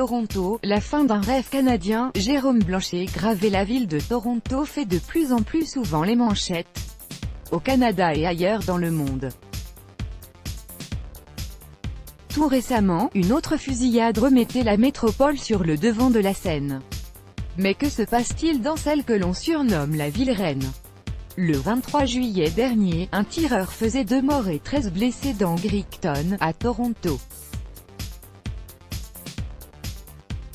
Toronto, la fin d'un rêve canadien. Jérôme Blanchet gravé. La ville de Toronto fait de plus en plus souvent les manchettes, au Canada et ailleurs dans le monde. Tout récemment, une autre fusillade remettait la métropole sur le devant de la scène. Mais que se passe-t-il dans celle que l'on surnomme la ville reine? Le 23 juillet dernier, un tireur faisait 2 morts et 13 blessés dans Greektown, à Toronto.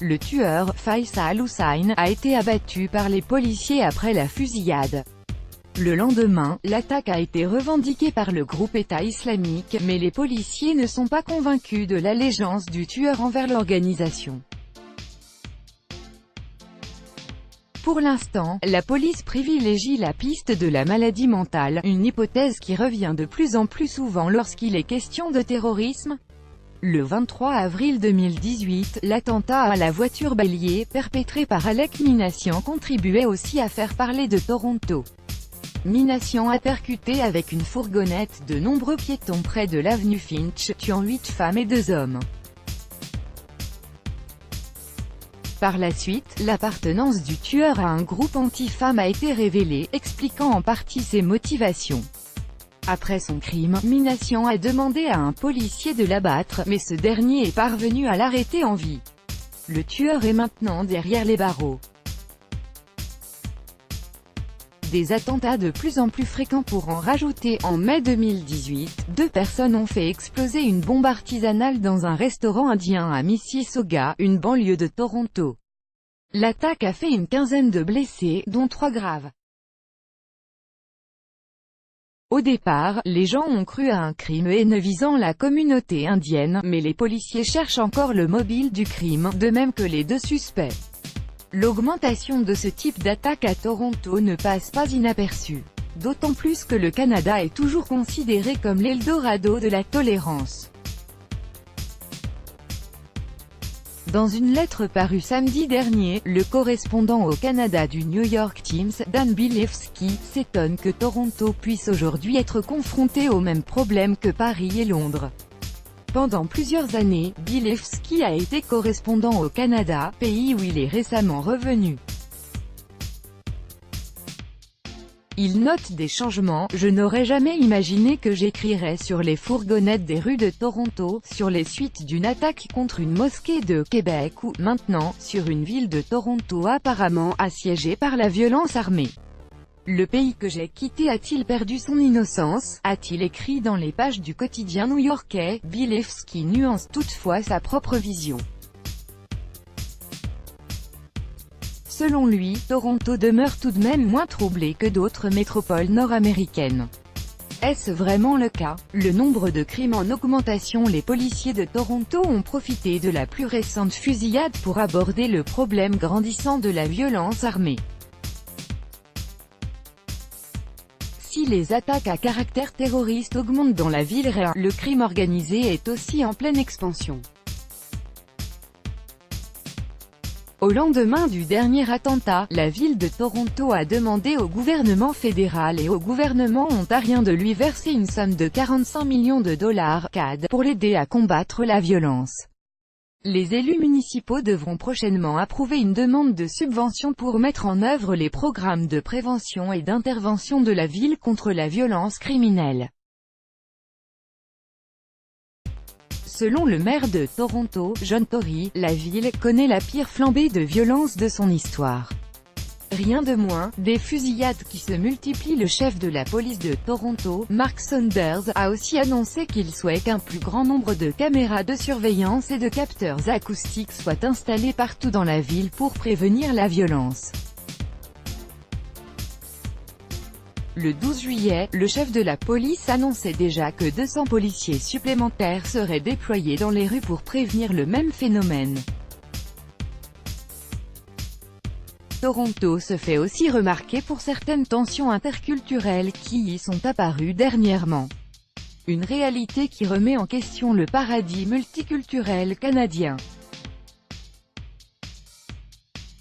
Le tueur, Faisal Hussain, a été abattu par les policiers après la fusillade. Le lendemain, l'attaque a été revendiquée par le groupe État islamique, mais les policiers ne sont pas convaincus de l'allégeance du tueur envers l'organisation. Pour l'instant, la police privilégie la piste de la maladie mentale, une hypothèse qui revient de plus en plus souvent lorsqu'il est question de terrorisme. Le 23 avril 2018, l'attentat à la voiture bélier, perpétré par Alek Minassian, contribuait aussi à faire parler de Toronto. Minassian a percuté avec une fourgonnette de nombreux piétons près de l'avenue Finch, tuant 8 femmes et 2 hommes. Par la suite, l'appartenance du tueur à un groupe anti-femmes a été révélée, expliquant en partie ses motivations. Après son crime, Minassian a demandé à un policier de l'abattre, mais ce dernier est parvenu à l'arrêter en vie. Le tueur est maintenant derrière les barreaux. Des attentats de plus en plus fréquents pour en rajouter. En mai 2018, 2 personnes ont fait exploser une bombe artisanale dans un restaurant indien à Mississauga, une banlieue de Toronto. L'attaque a fait une quinzaine de blessés, dont 3 graves. Au départ, les gens ont cru à un crime haineux visant la communauté indienne, mais les policiers cherchent encore le mobile du crime, de même que les 2 suspects. L'augmentation de ce type d'attaque à Toronto ne passe pas inaperçue. D'autant plus que le Canada est toujours considéré comme l'Eldorado de la tolérance. Dans une lettre parue samedi dernier, le correspondant au Canada du New York Times, Dan Bilewski, s'étonne que Toronto puisse aujourd'hui être confronté aux mêmes problèmes que Paris et Londres. Pendant plusieurs années, Bilewski a été correspondant au Canada, pays où il est récemment revenu. Il note des changements. Je n'aurais jamais imaginé que j'écrirais sur les fourgonnettes des rues de Toronto, sur les suites d'une attaque contre une mosquée de Québec ou, maintenant, sur une ville de Toronto apparemment assiégée par la violence armée. Le pays que j'ai quitté a-t-il perdu son innocence? A-t-il écrit dans les pages du quotidien new-yorkais? Bilewski nuance toutefois sa propre vision. Selon lui, Toronto demeure tout de même moins troublé que d'autres métropoles nord-américaines. Est-ce vraiment le cas? Le nombre de crimes en augmentation. Les policiers de Toronto ont profité de la plus récente fusillade pour aborder le problème grandissant de la violence armée. Si les attaques à caractère terroriste augmentent dans la ville réelle, le crime organisé est aussi en pleine expansion. Au lendemain du dernier attentat, la ville de Toronto a demandé au gouvernement fédéral et au gouvernement ontarien de lui verser une somme de 45 millions de dollars CAD pour l'aider à combattre la violence. Les élus municipaux devront prochainement approuver une demande de subvention pour mettre en œuvre les programmes de prévention et d'intervention de la ville contre la violence criminelle. Selon le maire de Toronto, John Tory, la ville connaît la pire flambée de violence de son histoire. Rien de moins, des fusillades qui se multiplient. Le chef de la police de Toronto, Mark Saunders, a aussi annoncé qu'il souhaite qu'un plus grand nombre de caméras de surveillance et de capteurs acoustiques soient installés partout dans la ville pour prévenir la violence. Le 12 juillet, le chef de la police annonçait déjà que 200 policiers supplémentaires seraient déployés dans les rues pour prévenir le même phénomène. Toronto se fait aussi remarquer pour certaines tensions interculturelles qui y sont apparues dernièrement. Une réalité qui remet en question le paradis multiculturel canadien.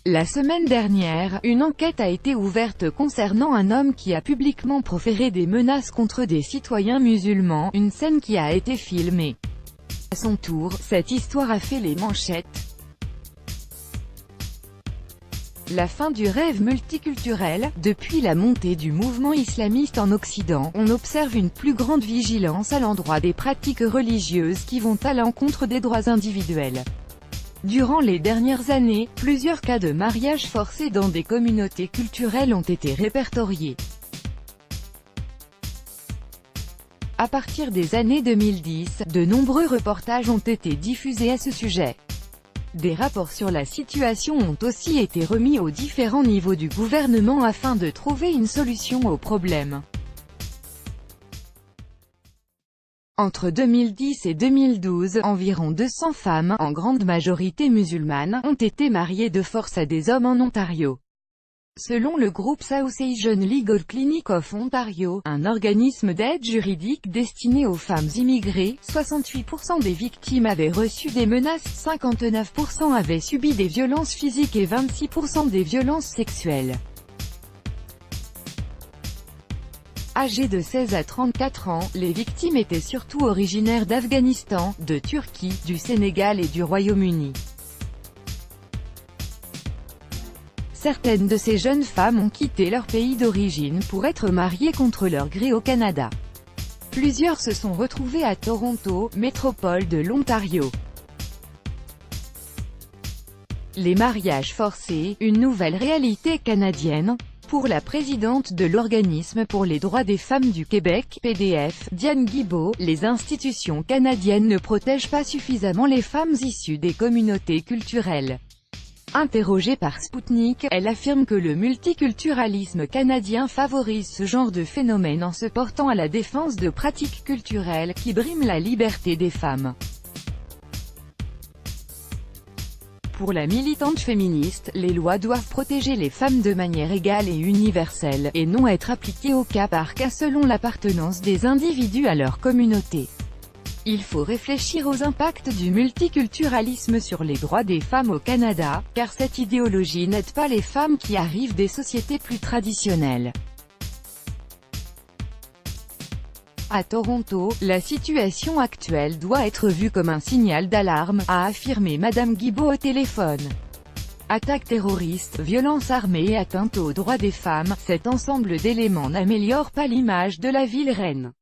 La semaine dernière, une enquête a été ouverte concernant un homme qui a publiquement proféré des menaces contre des citoyens musulmans, une scène qui a été filmée. À son tour, cette histoire a fait les manchettes. La fin du rêve multiculturel. Depuis la montée du mouvement islamiste en Occident, on observe une plus grande vigilance à l'endroit des pratiques religieuses qui vont à l'encontre des droits individuels. Durant les dernières années, plusieurs cas de mariage forcé dans des communautés culturelles ont été répertoriés. À partir des années 2010, de nombreux reportages ont été diffusés à ce sujet. Des rapports sur la situation ont aussi été remis aux différents niveaux du gouvernement afin de trouver une solution au problème. Entre 2010 et 2012, environ 200 femmes, en grande majorité musulmanes, ont été mariées de force à des hommes en Ontario. Selon le groupe South Asian Legal Clinic of Ontario, un organisme d'aide juridique destiné aux femmes immigrées, 68% des victimes avaient reçu des menaces, 59% avaient subi des violences physiques et 26% des violences sexuelles. Âgées de 16 à 34 ans, les victimes étaient surtout originaires d'Afghanistan, de Turquie, du Sénégal et du Royaume-Uni. Certaines de ces jeunes femmes ont quitté leur pays d'origine pour être mariées contre leur gré au Canada. Plusieurs se sont retrouvées à Toronto, métropole de l'Ontario. Les mariages forcés, une nouvelle réalité canadienne. Pour la présidente de l'Organisme pour les droits des femmes du Québec, PDF, Diane Guibault, les institutions canadiennes ne protègent pas suffisamment les femmes issues des communautés culturelles. Interrogée par Spoutnik, elle affirme que le multiculturalisme canadien favorise ce genre de phénomène en se portant à la défense de pratiques culturelles qui briment la liberté des femmes. Pour la militante féministe, les lois doivent protéger les femmes de manière égale et universelle, et non être appliquées au cas par cas selon l'appartenance des individus à leur communauté. Il faut réfléchir aux impacts du multiculturalisme sur les droits des femmes au Canada, car cette idéologie n'aide pas les femmes qui arrivent des sociétés plus traditionnelles. À Toronto, la situation actuelle doit être vue comme un signal d'alarme, a affirmé Madame Guibault au téléphone. Attaques terroristes, violences armées et atteinte aux droits des femmes, cet ensemble d'éléments n'améliore pas l'image de la ville reine.